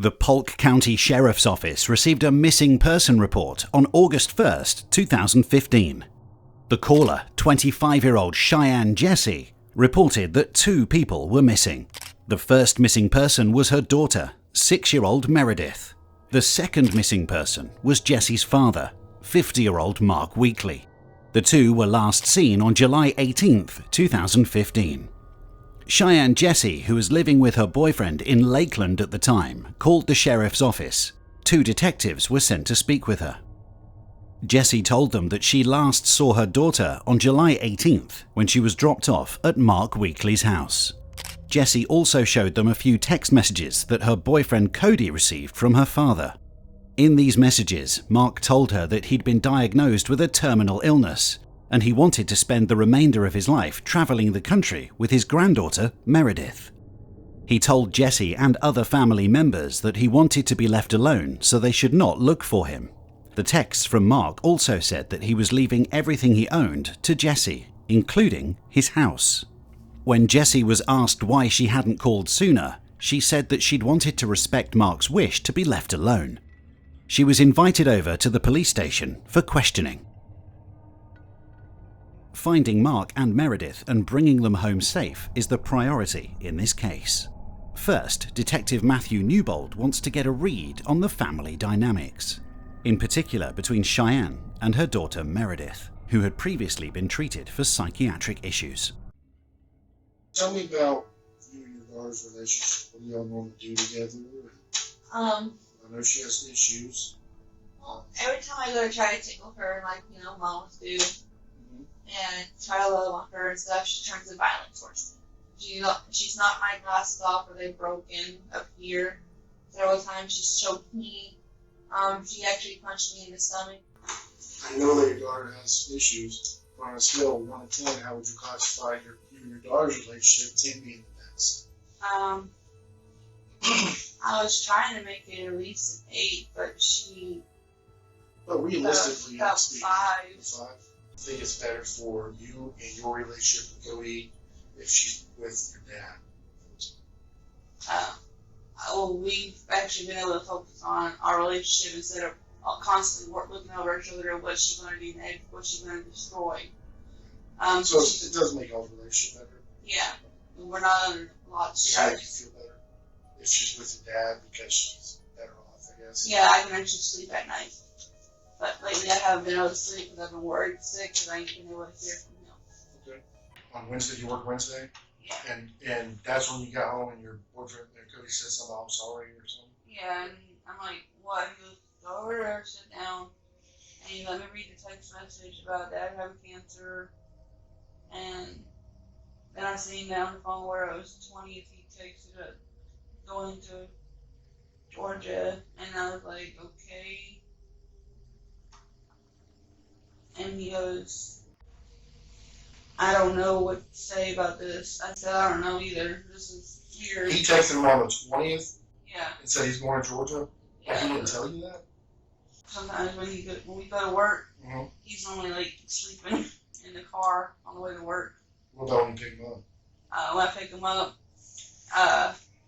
The Polk County Sheriff's Office received a missing person report on August 1st, 2015. The caller, 25-year-old Cheyanne Jessie, reported that 2 people were missing. The first missing person was her daughter, 6-year-old Meredith. The second missing person was Jessie's father, 50-year-old Mark Weekly. The 2 were last seen on July 18th, 2015. Cheyanne Jessie, who was living with her boyfriend in Lakeland at the time, called the sheriff's office. 2 detectives were sent to speak with her. Jessie told them that she last saw her daughter on July 18th when she was dropped off at Mark Weekly's house. Jessie also showed them a few text messages that her boyfriend Cody received from her father. In these messages, Mark told her that he'd been diagnosed with a terminal illness, and he wanted to spend the remainder of his life traveling the country with his granddaughter, Meredith. He told Jessie and other family members that he wanted to be left alone so they should not look for him. The texts from Mark also said that he was leaving everything he owned to Jessie, including his house. When Jessie was asked why she hadn't called sooner, she said that she'd wanted to respect Mark's wish to be left alone. She was invited over to the police station for questioning. Finding Mark and Meredith and bringing them home safe is the priority in this case. First, Detective Matthew Newbold wants to get a read on the family dynamics, in particular between Cheyanne and her daughter Meredith, who had previously been treated for psychiatric issues. Tell me about you and your daughter's relationship. What do y'all normally do together? I know she has issues. Well, every time I go to try to tickle her, like, moms do, and try to love on her and stuff, she turns to violent towards me. She's knocked my glasses off or they've broken up here. Several times she's choked me. She actually punched me in the stomach. I know that your daughter has issues. On a scale of 1 to 10, how would you classify you and your daughter's relationship, 10 being the best? I was trying to make it at least an 8, but she... But realistically, about speaking, 5. I think it's better for you and your relationship with Cody if she's with your dad. Well, we've actually been able to focus on our relationship instead of constantly looking over each other at what she's going to do next, what she's going to destroy. So it does make our relationship better. Yeah, we're not under a lot of Does it make stress. you feel better if she's with your dad because she's better off, I guess? Yeah, I can actually sleep at night. But lately I haven't been able to sleep because I've been worried sick because I ain't been able to hear from him. Okay. On Wednesday, you work Wednesday? Yeah. And that's when you got home and your boyfriend, Cody, said something, I'm sorry, or something? Yeah, and I'm like, what? He goes, go over there, sit down, and he let me read the text message about Dad having cancer. And then I seen down on the phone where it was 20th he texted it going to Georgia, and I was like, okay. And he goes, I don't know what to say about this. I said, I don't know either. This is weird. He texted him on the 20th Yeah. and said he's going to Georgia? Yeah. He didn't tell you that? Sometimes when we go to work, Mm-hmm. he's normally like sleeping in the car on the way to work. What about when you pick him up? When I pick him up,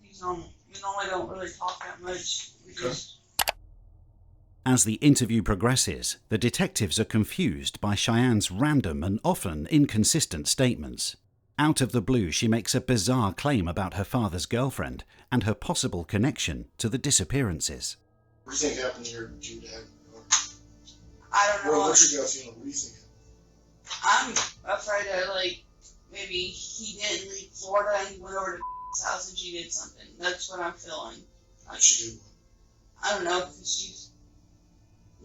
we normally don't really talk that much. We just... As the interview progresses, the detectives are confused by Cheyanne's random and often inconsistent statements. Out of the blue, she makes a bizarre claim about her father's girlfriend and her possible connection to the disappearances. What do you think happened to your dad? I don't know. What's your gut feeling? What do you think? I'm afraid that, maybe he didn't leave Florida and he went over to his house and she did something. That's what I'm feeling. She did. I don't know, because she's,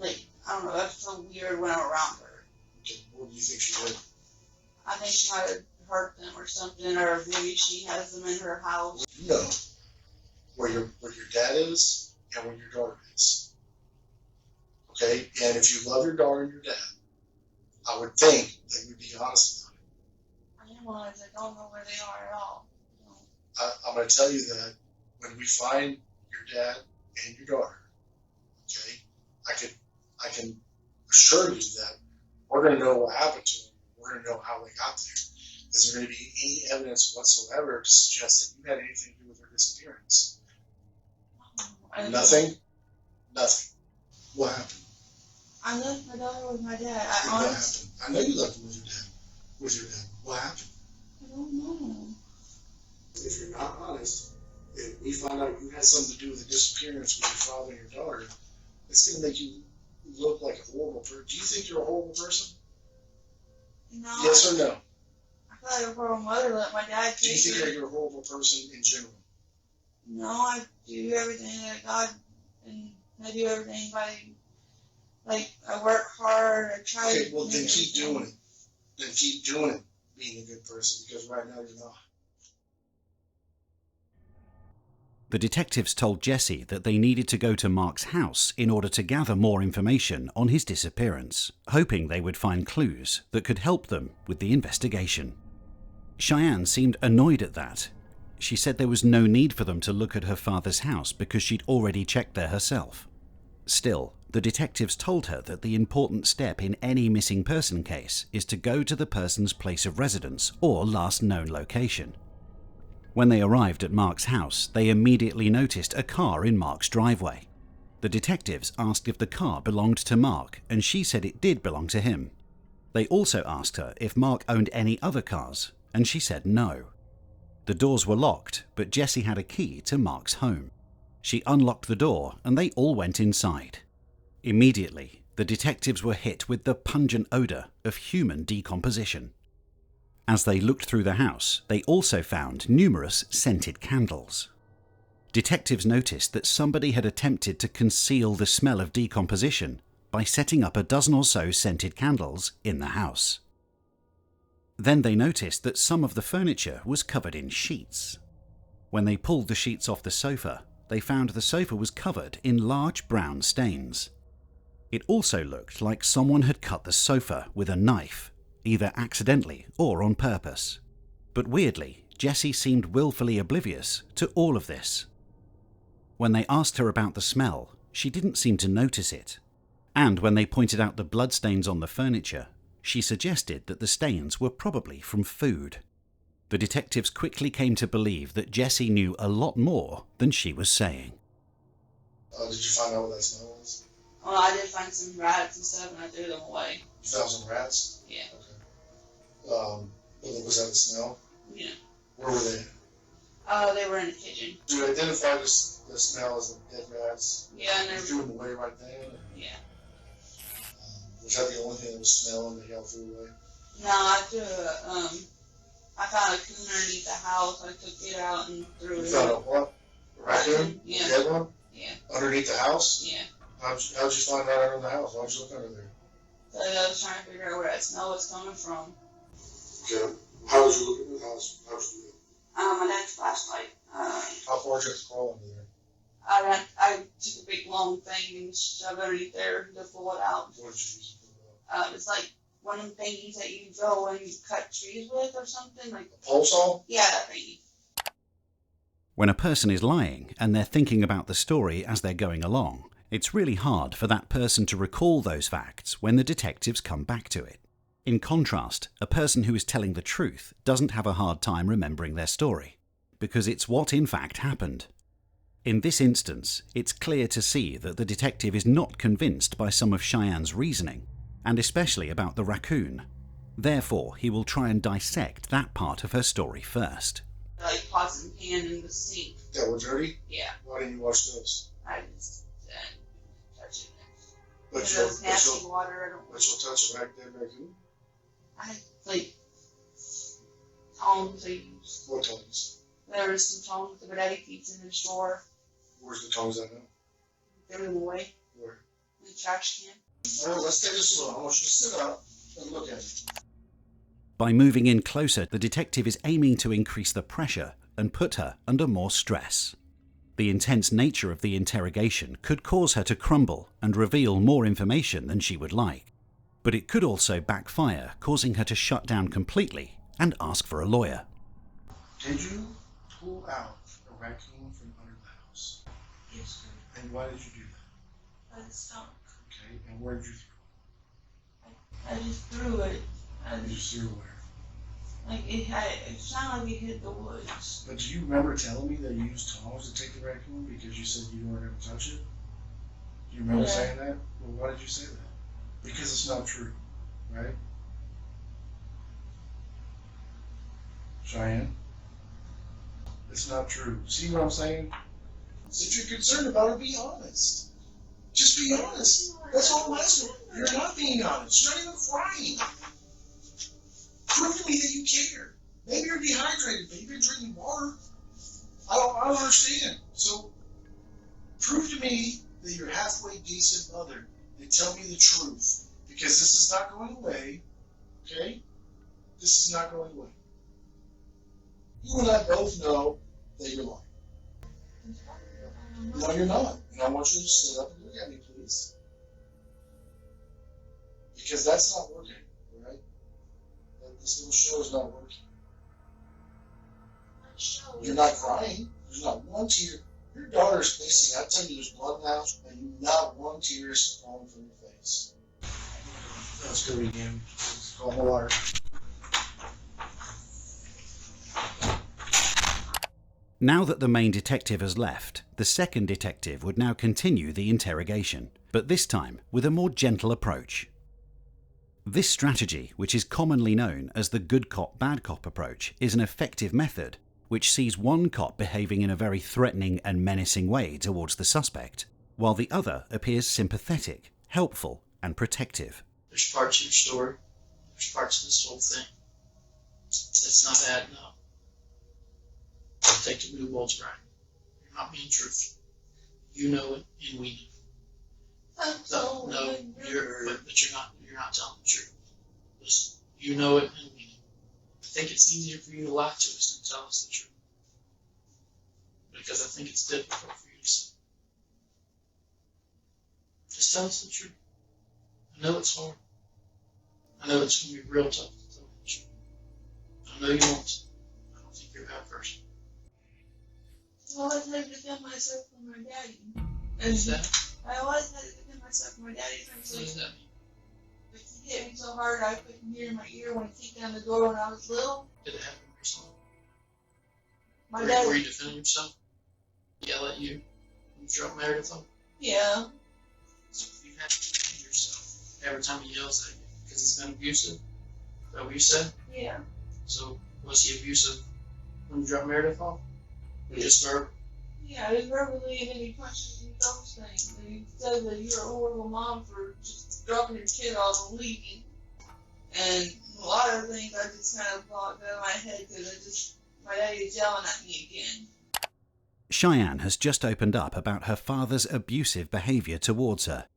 I don't know, I feel weird when I'm around her. Okay, what do you think she did? I think she might have hurt them or something, or maybe she has them in her house. You know where your dad is and where your daughter is. Okay? And if you love your daughter and your dad, I would think that you'd be honest about it. I am honest, I don't know where they are at all. I'm going to tell you that when we find your dad and your daughter, okay, I can assure you that we're going to know what happened to them. We're going to know how they got there. Is there going to be any evidence whatsoever to suggest that you had anything to do with their disappearance? Nothing? Nothing. What happened? I left my daughter with my dad. What happened? I know you left her with your dad. What happened? I don't know. If you're not honest, if we find out you had something to do with the disappearance with your father and your daughter, it's going to make you look like a horrible person. Do you think you're a horrible person? No. Yes or no? I feel like a horrible mother let my dad Do you take think her. you're a horrible person in general? No, I do everything that God, and I do everything like I work hard, I try Okay, to well make then keep everything. doing it. Then keep doing it, being a good person, because right now you're not. The detectives told Jessie that they needed to go to Mark's house in order to gather more information on his disappearance, hoping they would find clues that could help them with the investigation. Cheyanne seemed annoyed at that. She said there was no need for them to look at her father's house because she'd already checked there herself. Still, the detectives told her that the important step in any missing person case is to go to the person's place of residence or last known location. When they arrived at Mark's house, they immediately noticed a car in Mark's driveway. The detectives asked if the car belonged to Mark, and she said it did belong to him. They also asked her if Mark owned any other cars, and she said no. The doors were locked, but Jessie had a key to Mark's home. She unlocked the door, and they all went inside. Immediately, the detectives were hit with the pungent odor of human decomposition. As they looked through the house, they also found numerous scented candles. Detectives noticed that somebody had attempted to conceal the smell of decomposition by setting up a dozen or so scented candles in the house. Then they noticed that some of the furniture was covered in sheets. When they pulled the sheets off the sofa, they found the sofa was covered in large brown stains. It also looked like someone had cut the sofa with a knife, either accidentally or on purpose. But weirdly, Jessie seemed willfully oblivious to all of this. When they asked her about the smell, she didn't seem to notice it. And when they pointed out the bloodstains on the furniture, she suggested that the stains were probably from food. The detectives quickly came to believe that Jessie knew a lot more than she was saying. Did you find out what that smell was? Well, I did find some rats and stuff, and I threw them away. You found some rats? Yeah. Okay. Was that the smell? Yeah. Where were they? They were in the kitchen. Did you identify the smell as the dead rats? Yeah, and You threw them away right there? Yeah. Was that the only thing that was smelling that y'all threw away? No, I found a coon underneath the house. I took it out and threw You it found a away. what? A raccoon? Yeah. A dead one? Yeah. Underneath the house? Yeah. How'd you find that under the house? Why'd you look under there? So I was trying to figure out where that smell was coming from. Okay. How did you look at the house? How'd you do it? My dad's flashlight. How far did you have to crawl under there? I took a big long thing and shoved it underneath there to pull it out. What did you use to pull it out? It's like one of the things that you go and you cut trees with or something. Like A pole saw? yeah, that thing. When a person is lying and they're thinking about the story as they're going along, it's really hard for that person to recall those facts when the detectives come back to it. In contrast, a person who is telling the truth doesn't have a hard time remembering their story, because it's what in fact happened. In this instance, it's clear to see that the detective is not convinced by some of Cheyanne's reasoning, and especially about the raccoon. Therefore, he will try and dissect that part of her story first. Like pots and pan in the sink. That were dirty? Yeah. Why didn't you wash those? I just touch it. But Because you'll, those nasty water, I don't. but you'll touch a dead raccoon? I had like tongs I used. What tongs? There was some tongs that my daddy keeps in his drawer. Where's the tongs at now? Threw them away Where? in the trash can. Alright, let's take this slow. I want you to sit up and look at it. By moving in closer, the detective is aiming to increase the pressure and put her under more stress. The intense nature of the interrogation could cause her to crumble and reveal more information than she would like. But it could also backfire, causing her to shut down completely and ask for a lawyer. Did you pull out a raccoon from under the house? Yes, sir. And why did you do that? By the stomach. Okay, and where did you throw I just threw it. it? You threw it where? Like it sounded like it hit the woods. But do you remember telling me that you used tongs to take the raccoon because you said you weren't going to touch it? Do you remember saying that? Well, why did you say that? Because it's not true, right? Cheyanne? It's not true. See what I'm saying? If you're concerned about it, be honest. Just be honest. That's all I'm asking. You're not being honest. You're not even crying. Prove to me that you care. Maybe you're dehydrated. Maybe you're drinking water. I don't understand. So prove to me that you're halfway decent mother and tell me the truth. Because this is not going away. Okay? This is not going away. You and I both know that you're lying. No, you're not. And I want you to sit up and look at me, please. Because that's not working, all right? This little show is not working. You're not crying. There's not one tear. Your daughter's missing. I tell you, there's blood now, and not one tear is falling from your face. Let's go again. Let's call the water. Now that the main detective has left, the second detective would now continue the interrogation, but this time with a more gentle approach. This strategy, which is commonly known as the good cop, bad cop approach, is an effective method which sees one cop behaving in a very threatening and menacing way towards the suspect, while the other appears sympathetic, helpful, and protective. There's parts of your story, there's parts of this whole thing that's not adding up. Detective Newbold's right. You're not being truthful. You know it, and we know. No, but you're not telling the truth. Listen, you know it, and we know. I think it's easier for you to lie to us than tell us the truth. Because I think it's difficult for you to say. Just tell us the truth. I know it's hard. I know it's going to be real tough to tell the truth. I know you want to. I don't think you're a bad person. I always had to defend myself from my daddy. What's that? I always had to defend myself from my daddy. What does that mean? Like he hit me so hard I couldn't hear in my ear when he kicked down the door when I was little. Did it happen yourself? My Were dad. you defending yourself? Yell at you? You drop Meredith on? Yeah. So you have to defend yourself every time he yells at you because he's been abusive. Is that what you said? Yeah. So was he abusive when you dropped Meredith off? Or just verbal? Yeah, just verbally, and then he punches me those things. And he says that you're a horrible mom for just dropping your kid off and leaving. And a lot of things I just kind of blocked out of my head because my daddy is yelling at me again. Cheyanne has just opened up about her father's abusive behaviour towards her.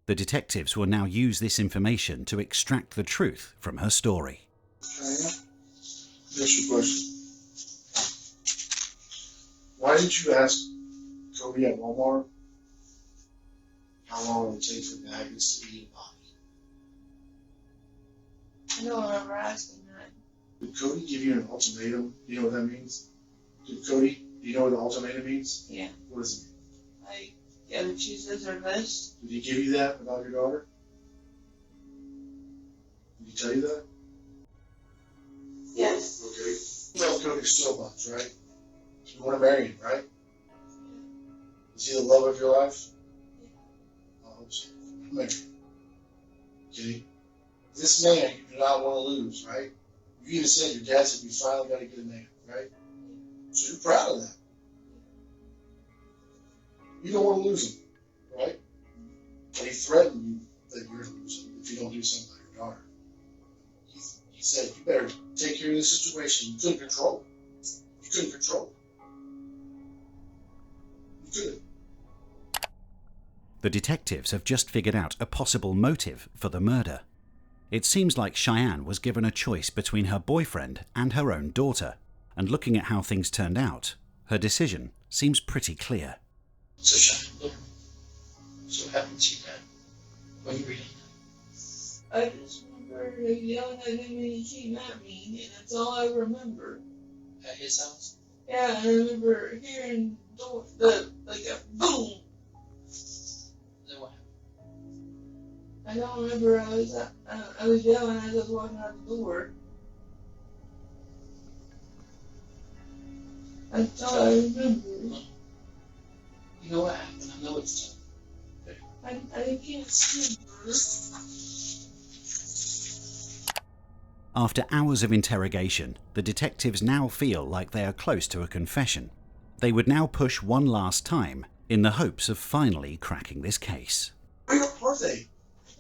The detectives will now use this information to extract the truth from her story. Cheyanne, that's your question. Why did you ask Cody at Walmart how long it would take for maggots to eat a body? I don't remember asking that. Did Cody give you an ultimatum? Do you know what that means? Do you know what an ultimatum means? Yeah. What does it mean? Like, yeah, the choose this or this. Did he give you that about your daughter? Did he tell you that? Yes. Okay. You love Cody so much, right? You want to marry him, right? Is he the love of your life? I hope so. Marry him. Okay? This man you do not want to lose, right? You even said your dad said you finally got a good man, right? So you're proud of that. You don't want to lose him, right? But he threatened you that you're going to lose him if you don't do something about your daughter. He said, you better take care of this situation. You couldn't control it. You couldn't control it. You couldn't. The detectives have just figured out a possible motive for the murder. It seems like Cheyanne was given a choice between her boyfriend and her own daughter, and looking at how things turned out, her decision seems pretty clear. So Cheyanne, look. So what happened to your dad when you were young? I just remember yelling at him and he came at me, and that's all I remember. At his house? Yeah, I remember hearing like a boom. Then what happened? I don't remember. I was yelling as I was walking out the door. That's all I remember. You know what happened? I know it's tough. I can't remember. After hours of interrogation, the detectives now feel like they are close to a confession. They would now push one last time in the hopes of finally cracking this case. Where are they?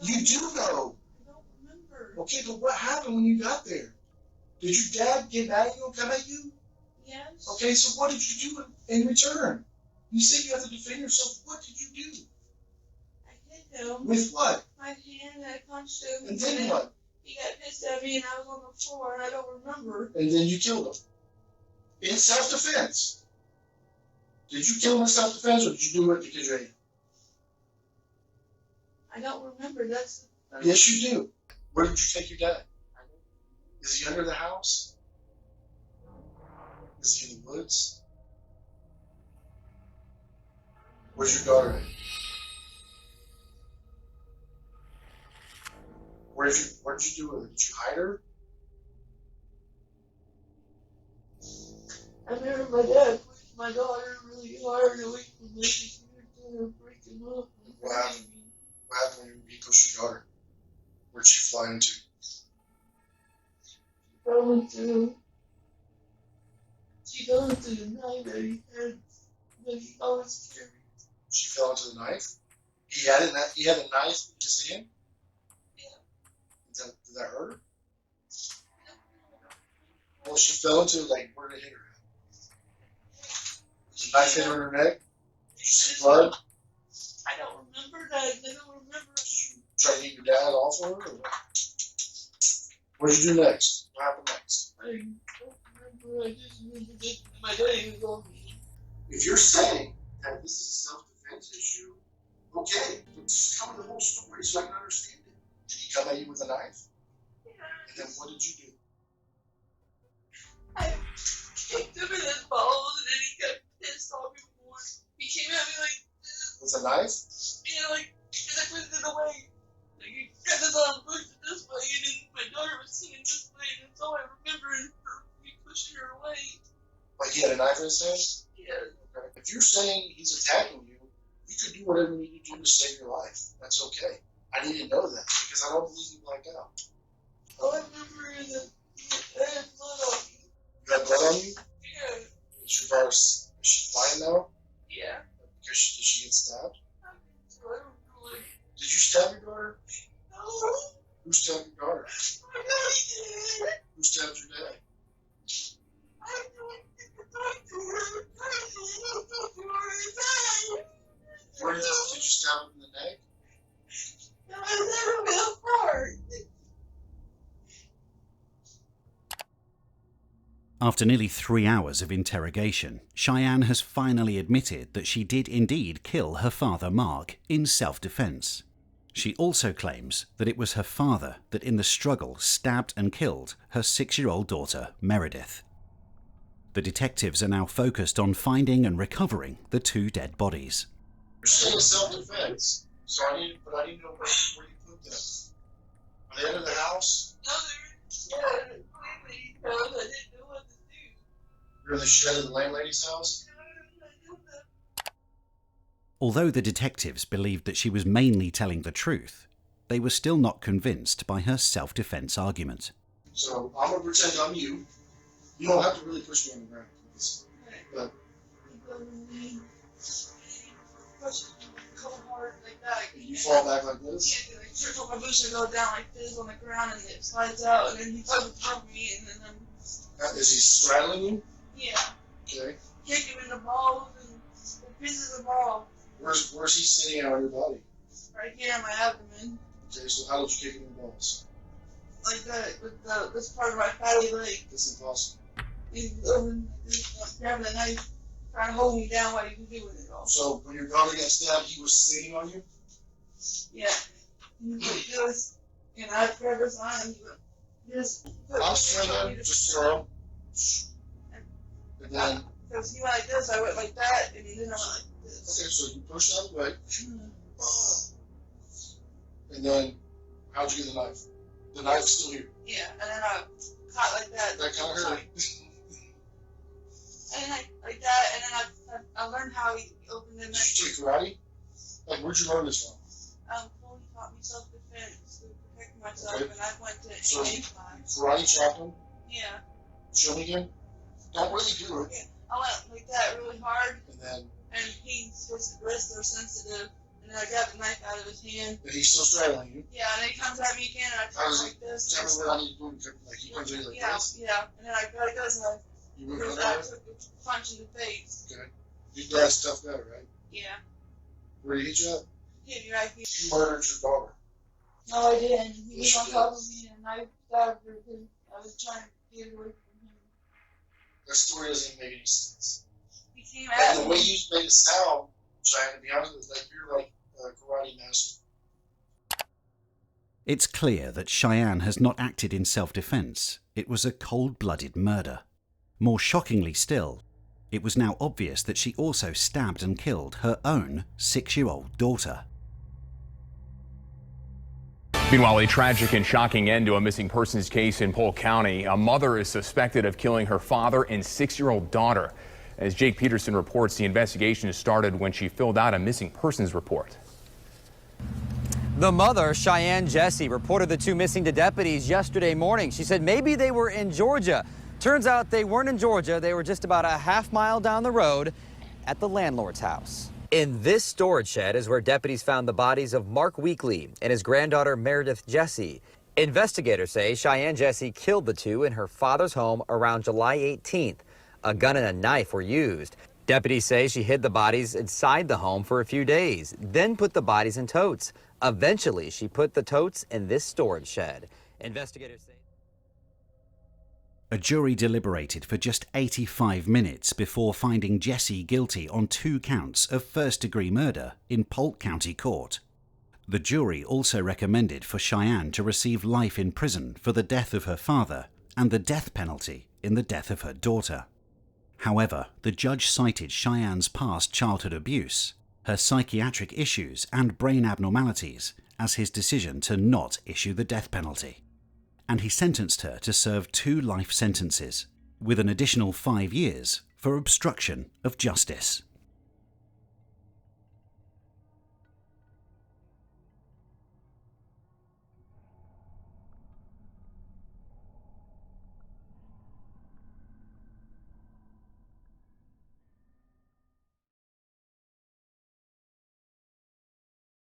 You do know. I don't remember. Okay, but what happened when you got there? Did your dad get mad at you and come at you? Yes. Okay, so what did you do in return? You said you have to defend yourself. What did you do? I hit him. With what? My hand, I punched him. And then what? He got pissed at me and I was on the floor and I don't remember. And then you killed him. In self-defense. Did you kill him in self-defense or did you do it because you're angry? I don't remember. That's Yes, you do. Where did you take your dad? Is he under the house? Is he in the woods? Where's your daughter at? What did you do with her? Did you hide her? I remember my dad pushed my daughter really hard away from me. She was going to break him up. What happened? What happened when he pushed your daughter? Where'd she fly into? She fell into the knife that he had, that he always carried. She fell into the knife? He had a knife in his hand? Yeah. Did that hurt her? Well, she fell into, like, where did it hit her at? Did the knife hit her in her neck? Did you see blood? I don't remember that. I don't remember. Did you try to get your dad off of her? Or what? What did you do next? What happened next? I don't remember. I just remember that my daddy was on me. If you're saying that this is a self-defense issue, okay, but just tell me the whole story so I can understand it. Did he come at you with a knife? Yeah. And then what did you do? I kicked him in his balls and then he got pissed off even more. He came at me like this. With a knife? And like, and I pushed it away. Like, he got his arm pushed it this way and then my daughter was sitting this way and that's all I remember is me pushing her away. Like he had a knife in his hand? Yeah. Okay. If you're saying he's attacking you, you could do whatever you need to do to save your life. That's okay. I need to know that because I don't believe you blacked out. All I remember is that he had blood on me. You got blood on you? Yeah. Is your daughter, is she fine now? Yeah. Because did she get stabbed? I don't know. Did you stab your daughter? No. Who stabbed your daughter? My daddy did. Who stabbed your dad? I don't think the doctor. Where did you stab him in the neck? No, I never felt hard. After nearly 3 hours of interrogation, Cheyanne has finally admitted that she did indeed kill her father Mark in self-defense. She also claims that it was her father that in the struggle stabbed and killed her 6-year-old daughter Meredith. The detectives are now focused on finding and recovering the 2 dead bodies. You're saying self-defense, so I need to know where you put them. Are they under the house? No, they're completely because I didn't know what to do. You're in the shed of the landlady's house? Although the detectives believed that she was mainly telling the truth, they were still not convinced by her self-defense argument. So I'm going to pretend I'm you. You don't have to really push me on the ground. But you fall back like this? Yeah, like trickle my boots and go down like this on the ground and it slides out and then he comes from me and then I'm... Is he straddling you? Yeah. Okay. Kick him in the balls and it pisses him off. Where's he sitting out on your body? Right here on my abdomen. Okay, so how did you kick him in the balls? Like that, with this part of my fatty leg. That's impossible. He's grabbing a knife, trying to hold me down while he was doing it all. So when your daughter got stabbed, he was sitting on you? Yeah. He went this, and I grabbed his arm and he went this. I'm swinging, just throw. And then... Because he went like this, I went like that, and then I went like this. Okay, so you pushed out of the way. And then, how'd you get the knife? The knife's still here. Yeah, and then I caught like that. That kind of hurt. And like that, and then I learned how he opened them. Did you take karate? Like, where'd you learn this from? He taught me self-defense to protect myself, Okay. and I went to So AA you class. karate chaplain? Yeah. Show me again. Don't really do it. Yeah. I went like that really hard, And then, and his wrists are sensitive, and then I grabbed the knife out of his hand. but he's still straddling you. Yeah, and then he comes at me again, and I How turn does like this. Tell me what I need to do. Like, he comes at you like Yeah, this. yeah, and then I go like this, and You move I on. took a punch in the face. Okay. Your dad's tough guy, right? Yeah. Where did he hit you up? Hit me right here. You murdered your daughter. No, I didn't. He was Yes, on you top did. of me, and I stabbed her because I was trying to get away from him. That story doesn't even make any sense. He came And at the way me. you made it sound, Cheyanne, to be honest with you, like you're like a karate master. It's clear that Cheyanne has not acted in self-defense. It was a cold-blooded murder. More shockingly still, it was now obvious that she also stabbed and killed her own 6-year-old daughter. Meanwhile, a tragic and shocking end to a missing persons case in Polk County. A mother is suspected of killing her father and 6-year-old daughter. As Jake Peterson reports, the investigation started when she filled out a missing persons report. The mother, Cheyanne Jessie, reported the two missing to deputies yesterday morning. She said maybe they were in Georgia. Turns out they weren't in Georgia. They were just about a half-mile down the road at the landlord's house. In this storage shed is where deputies found the bodies of Mark Weekly and his granddaughter Meredith Jessie. Investigators say Cheyanne Jessie killed the two in her father's home around July 18th. A gun and a knife were used. Deputies say she hid the bodies inside the home for a few days, then put the bodies in totes. Eventually, she put the totes in this storage shed. Investigators say A jury deliberated for just 85 minutes before finding Jessie guilty on 2 counts of first-degree murder in Polk County Court. The jury also recommended for Cheyanne to receive life in prison for the death of her father and the death penalty in the death of her daughter. However, the judge cited Cheyanne's past childhood abuse, her psychiatric issues and brain abnormalities as his decision to not issue the death penalty. And he sentenced her to serve 2 life sentences, with an additional 5 years for obstruction of justice.